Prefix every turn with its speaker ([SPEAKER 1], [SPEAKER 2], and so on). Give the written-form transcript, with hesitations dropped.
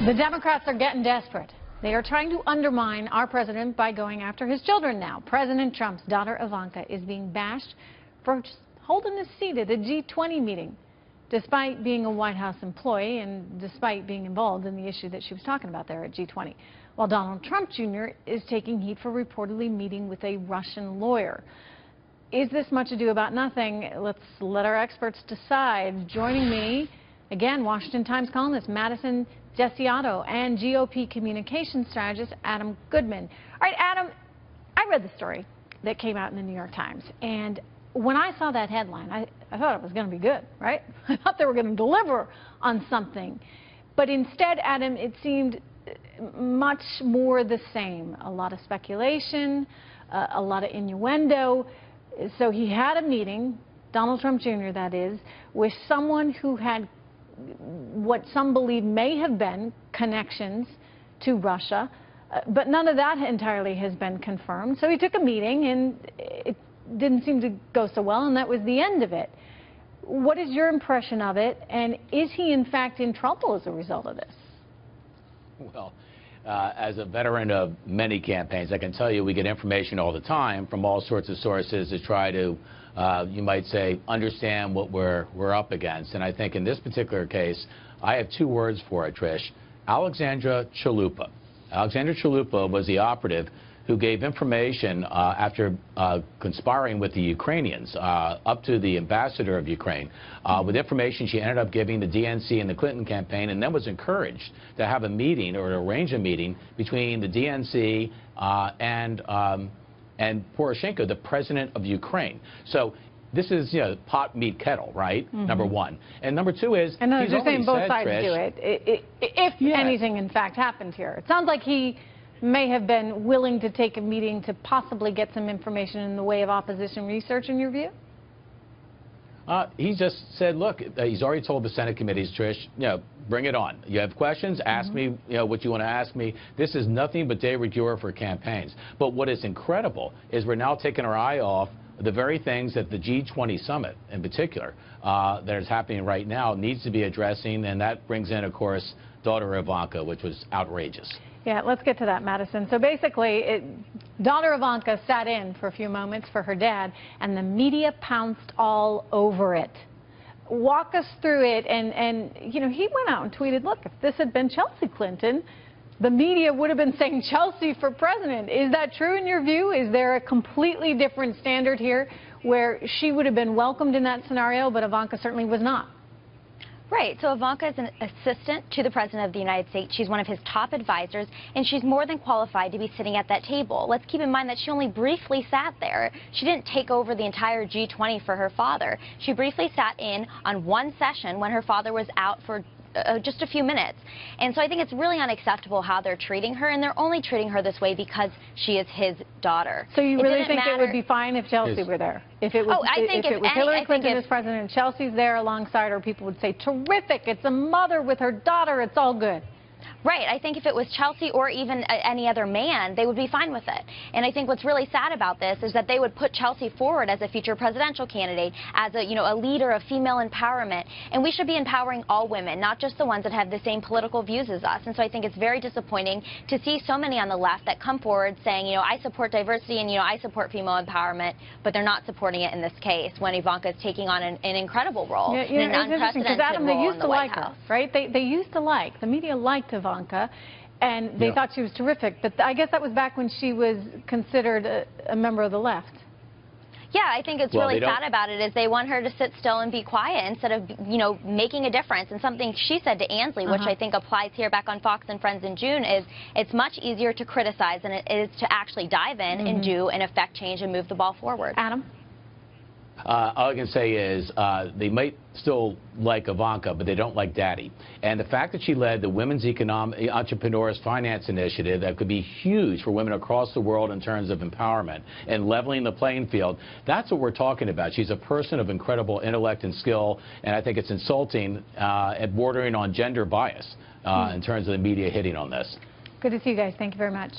[SPEAKER 1] The Democrats are getting desperate. They are trying to undermine our president by going after his children now. President Trump's daughter Ivanka is being bashed for just holding a seat at a G20 meeting, despite being a White House employee and despite being involved in the issue that she was talking about there at G20. While Donald Trump Jr. is taking heat for reportedly meeting with a Russian lawyer. Is this much ado about nothing? Let's let our experts decide. Joining me, again, Washington Times columnist Madison Gesiotto and GOP Communications strategist Adam Goodman. All right, Adam, I read the story that came out in the New York Times, and when I saw that headline, I thought it was going to be good, right? I thought they were going to deliver on something. But instead, Adam, it seemed much more the same. A lot of speculation, a lot of innuendo. So he had a meeting, Donald Trump Jr. that is, with someone who had what some believe may have been connections to Russia, but none of that entirely has been confirmed. So he took a meeting, and it didn't seem to go so well, and that was the end of it. What is your impression of it, and is he in fact in trouble as a result of this?
[SPEAKER 2] Well, as a veteran of many campaigns, I can tell you we get information all the time from all sorts of sources to try to, you might say, understand what we're up against. And I think in this particular case, I have two words for it, Trish. Alexandra Chalupa. Alexandra Chalupa was the operative who gave information after conspiring with the Ukrainians up to the ambassador of Ukraine with information she ended up giving the DNC and the Clinton campaign, and then was encouraged to have a meeting or to arrange a meeting between the DNC and Poroshenko, the president of Ukraine. So this is, you know, pot, meat, kettle, right? Number one. And number two is,
[SPEAKER 1] and you're saying both sides
[SPEAKER 2] Trish,
[SPEAKER 1] do it, if anything in fact happened here. It sounds like he may have been willing to take a meeting to possibly get some information in the way of opposition research, in your view?
[SPEAKER 2] He just said, look, he's already told the Senate committees, Trish, you know, bring it on. You have questions, ask me, you know, what you want to ask me. This is nothing but de rigueur for campaigns. But what is incredible is we're now taking our eye off the very things that the G20 summit in particular that is happening right now needs to be addressing, and that brings in, of course, daughter Ivanka, which was outrageous.
[SPEAKER 1] Yeah, let's get to that, Madison. So basically, daughter Ivanka sat in for a few moments for her dad, and the media pounced all over it. Walk us through it, and you know, he went out and tweeted, look, if this had been Chelsea Clinton, the media would have been saying Chelsea for president. Is that true in your view? Is there a completely different standard here where she would have been welcomed in that scenario, but Ivanka certainly was not?
[SPEAKER 3] Right. So Ivanka is an assistant to the President of the United States. She's one of his top advisors, and she's more than qualified to be sitting at that table. Let's keep in mind that she only briefly sat there. She didn't take over the entire G20 for her father. She briefly sat in on one session when her father was out for just a few minutes. And so I think it's really unacceptable how they're treating her, and they're only treating her this way because she is his daughter.
[SPEAKER 1] So you really think it would be fine if Chelsea were there? If it was, if it was Hillary Clinton as president and Chelsea's there alongside her, people would say, terrific, it's a mother with her daughter, it's all good.
[SPEAKER 3] Right. I think if it was Chelsea or even any other man, they would be fine with it. And I think what's really sad about this is that they would put Chelsea forward as a future presidential candidate, as a, you know, a leader of female empowerment. And we should be empowering all women, not just the ones that have the same political views as us. And so I think it's very disappointing to see so many on the left that come forward saying, you know, I support diversity and, you know, I support female empowerment, but they're not supporting it in this case when Ivanka is taking on an incredible role,
[SPEAKER 1] an unprecedented
[SPEAKER 3] Adam,
[SPEAKER 1] role in the White House. Right? They used to like, the media liked Ivanka, and they thought she was terrific. But I guess that was back when she was considered a member of the left.
[SPEAKER 3] Yeah, I think it's really sad about it is they want her to sit still and be quiet instead of, you know, making a difference. And something she said to Ansley, which I think applies here back on Fox and Friends in June, is it's much easier to criticize than it is to actually dive in and do and affect change and move the ball forward.
[SPEAKER 1] Adam?
[SPEAKER 2] All I can say is they might still like Ivanka, but they don't like Daddy. And the fact that she led the Women's Economic Entrepreneurs Finance Initiative that could be huge for women across the world in terms of empowerment and leveling the playing field, that's what we're talking about. She's a person of incredible intellect and skill, and I think it's insulting and bordering on gender bias in terms of the media hitting on this.
[SPEAKER 1] Good to see you guys. Thank you very much.